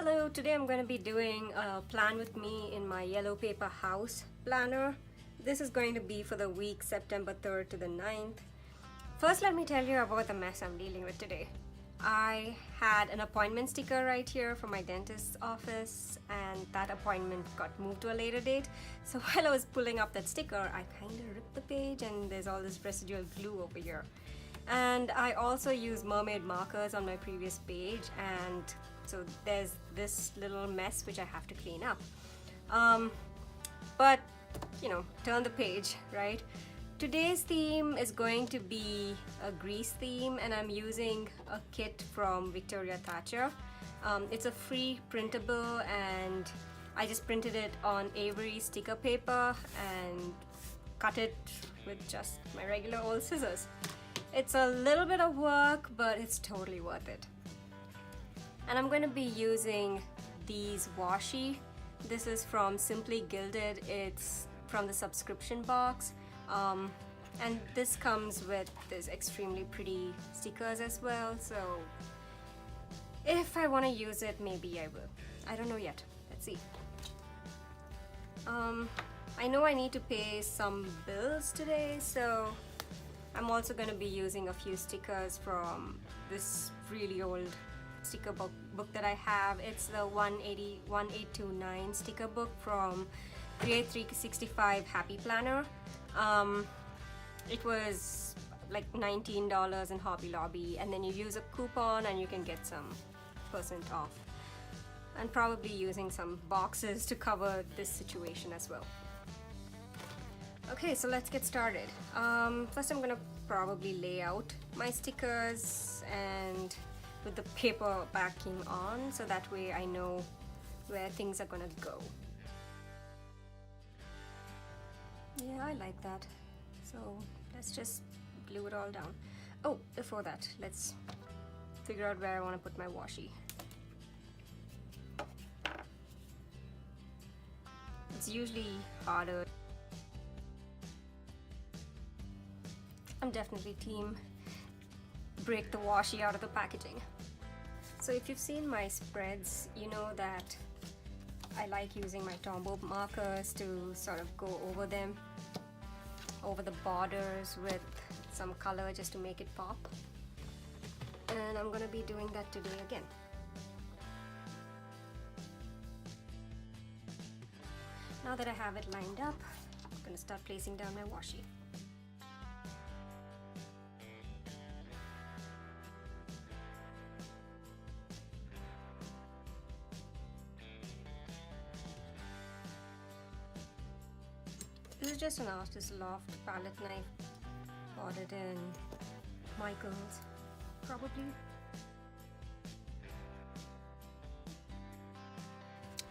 Hello, today I'm going to be doing a plan with me in my yellow paper house planner. This is going to be for the week September 3rd to the 9th. First, let me tell you about the mess I'm dealing with today. I had an appointment sticker right here from my dentist's office, and that appointment got moved to a later date. So while I was pulling up that sticker, I kind of ripped the page and there's all this residual glue over here. And I also used mermaid markers on my previous page, and so there's this little mess which I have to clean up. But you know, turn the page, right? Today's theme is going to be a Greece theme, and I'm using a kit from Victoria Thatcher. It's a free printable, and I just printed it on Avery sticker paper and cut it with just my regular old scissors. It's a little bit of work, but it's totally worth it. And I'm going to be using these washi. This is from Simply Gilded. It's from the subscription box. And this comes with this extremely pretty stickers as well. So if I want to use it, maybe I will. I don't know yet. Let's see. I know I need to pay some bills today, so I'm also going to be using a few stickers from this really old sticker book that I have. It's the 1829 sticker book from Create 365 Happy Planner. It was like $19 in Hobby Lobby, and then you use a coupon and you can get some % off. And probably using some boxes to cover this situation as well. Okay, so let's get started. First I'm gonna probably lay out my stickers and with the paper backing on, so that way I know where things are gonna go. Yeah, I like that. So let's just glue it all down. Oh, before that, let's figure out where I want to put my washi. It's usually harder. I'm definitely team break the washi out of the packaging. So if you've seen my spreads, you know that I like using my Tombow markers to sort of go over them, over the borders with some color just to make it pop. And I'm gonna be doing that today again. Now that I have it lined up, I'm gonna start placing down my washi. This is just an Artist Loft palette knife, bought it in Michael's, probably.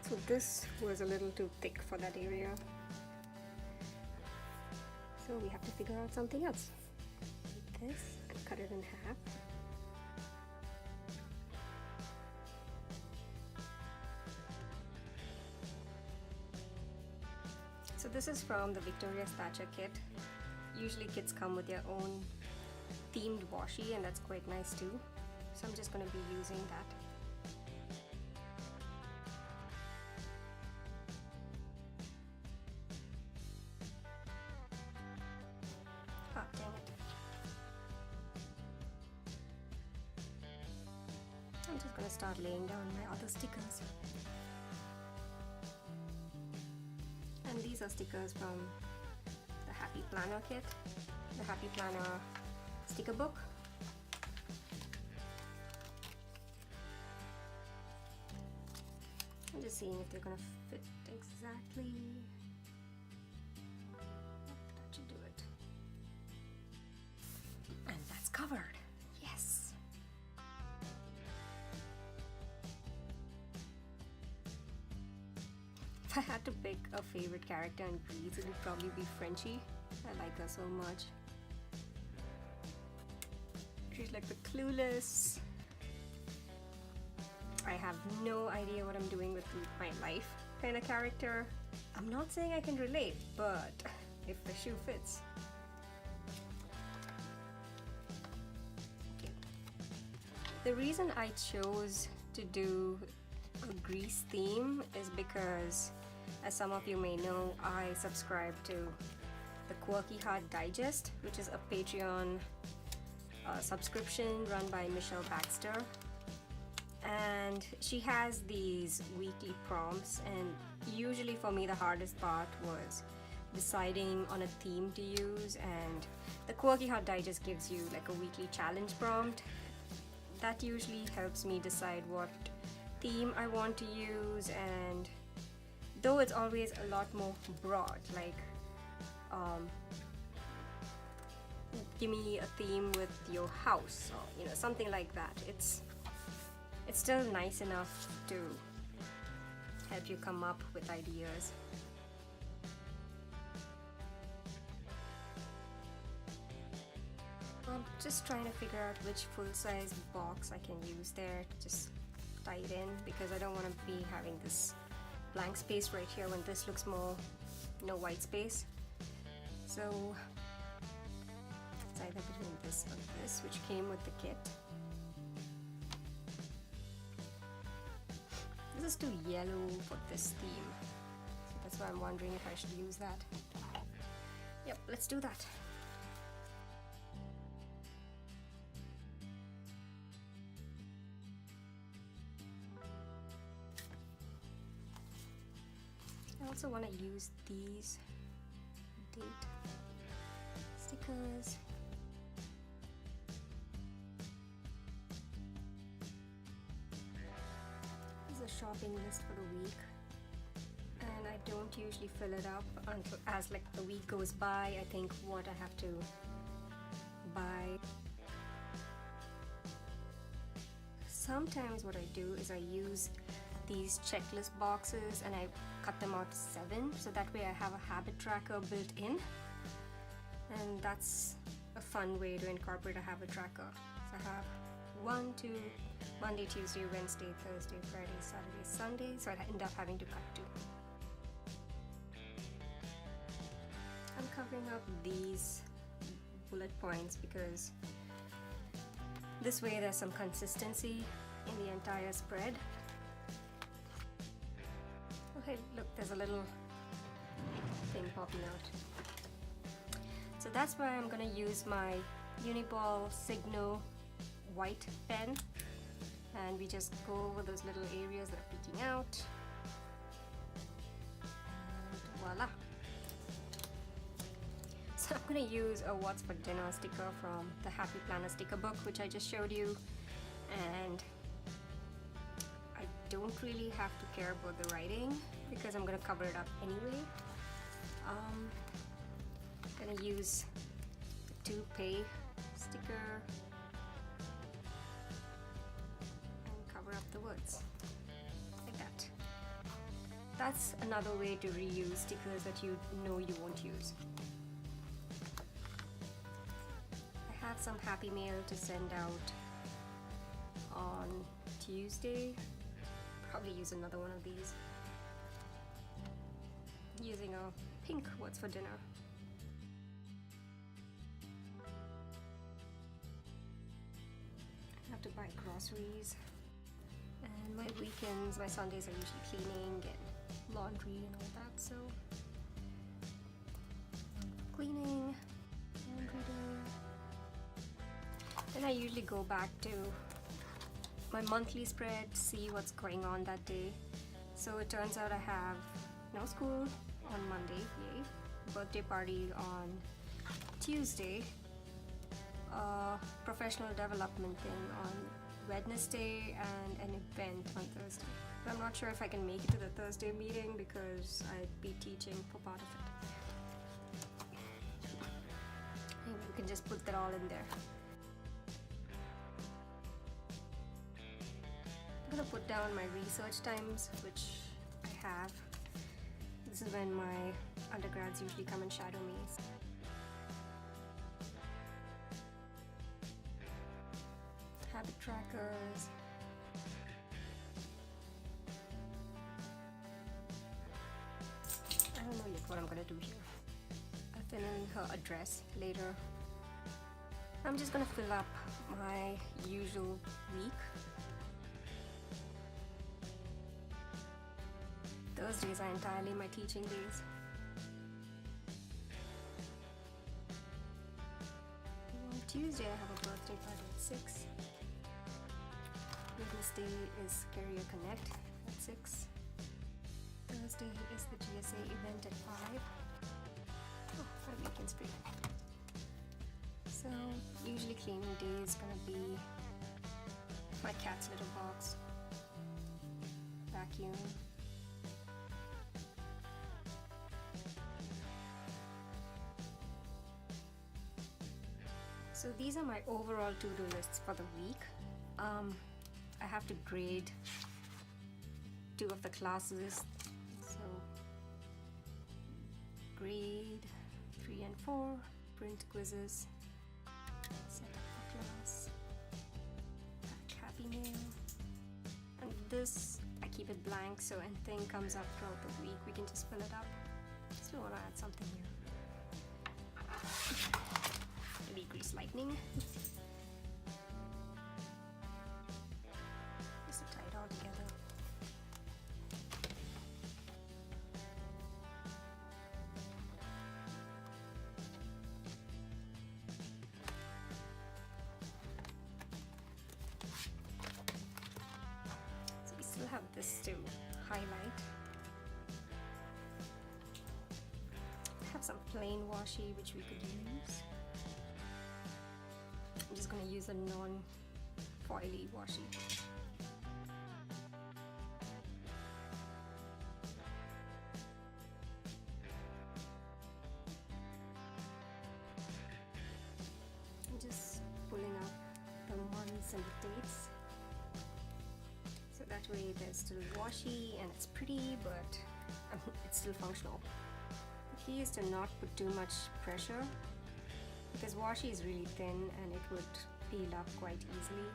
So this was a little too thick for that area. So we have to figure out something else. Take this and cut it in half. So this is from the Victoria Thatcher kit. Usually kits come with their own themed washi, and that's quite nice too. So I'm just going to be using that. Ah, dang it. I'm just going to start laying down my other stickers. And these are stickers from the Happy Planner kit, the Happy Planner sticker book. I'm just seeing if they're gonna fit exactly. That should do it. And that's covered. Yes! If I had to pick a favorite character in Greece, it would probably be Frenchie. I like her so much. She's like the clueless, I have no idea what I'm doing with my life kind of character. I'm not saying I can relate, but if the shoe fits. Okay. The reason I chose to do a Greece theme is because, as some of you may know, I subscribe to the Quirky Heart Digest, which is a Patreon subscription run by Michelle Baxter. And she has these weekly prompts, and usually for me the hardest part was deciding on a theme to use, and the Quirky Heart Digest gives you like a weekly challenge prompt that usually helps me decide what theme I want to use. And though it's always a lot more broad, like give me a theme with your house, or something like that, it's still nice enough to help you come up with ideas. I'm just trying to figure out which full-size box I can use there to just tie it in, because I don't want to be having this blank space right here when this looks more no white space. So it's either between this or this, which came with the kit. This is too yellow for this theme, so that's why I'm wondering if I should use that. Yep, let's do that. I also want to use these date stickers. This is a shopping list for the week, and I don't usually fill it up until as like the week goes by. I think what I have to buy. Sometimes what I do is I use these checklist boxes and I cut them out to 7, so that way I have a habit tracker built in, and that's a fun way to incorporate a habit tracker. So I have 1, 2, Monday, Tuesday, Wednesday, Thursday, Friday, Saturday, Sunday, so I end up having to cut 2. I'm covering up these bullet points because this way there's some consistency in the entire spread. Okay, look, there's a little thing popping out. So that's why I'm gonna use my Uniball Signo white pen, and we just go over those little areas that are peeking out, and voila. So I'm gonna use a What's for Dinner sticker from the Happy Planner sticker book, which I just showed you, and I don't really have to care about the writing because I'm gonna cover it up anyway. I'm gonna use the toupee sticker and cover up the words like that. That's another way to reuse stickers that you know you won't use. I have some Happy Mail to send out on Tuesday. Probably use another one of these, using a pink What's for Dinner. I have to buy groceries, and my weekends, my Sundays are usually cleaning and laundry and all that, so cleaning, laundry day. Then I usually go back to my monthly spread, see what's going on that day. So it turns out I have no school on Monday, yay, birthday party on Tuesday, professional development thing on Wednesday, and an event on Thursday. But I'm not sure if I can make it to the Thursday meeting because I'd be teaching for part of it. Anyway, we can just put that all in there. I'm gonna put down my research times, which I have. This is when my undergrads usually come and shadow me. Habit trackers. I don't know yet what I'm gonna do here. I'll fill in her address later. I'm just gonna fill up my usual week. Thursdays are entirely my teaching days. On Tuesday I have a birthday party at 6. Wednesday is Career Connect at 6. Thursday is the GSA event at 5. Oh, my weekend's free. So usually cleaning day is gonna be my cat's litter box, vacuum, so these are my overall to-do lists for the week. I have to grade 2 of the classes, so grade 3 and 4, print quizzes, set up the class, back happy mail, and this I keep it blank, so anything comes up throughout the week we can just fill it up. Still want to add something here. Maybe grease lightning. Just to tie it all together. So we still have this to highlight. I have some plain washi which we could use. I'm just going to use a non-foily washi. I'm just pulling up the months and the dates, so that way there's still washi and it's pretty, but it's still functional. The key is to not put too much pressure, because washi is really thin and it would peel up quite easily.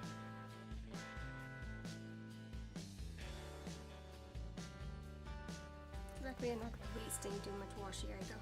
So that way you're not wasting too much washi either.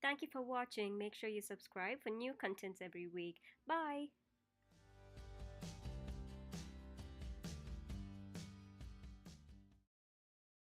Thank you for watching. Make sure you subscribe for new contents every week. Bye!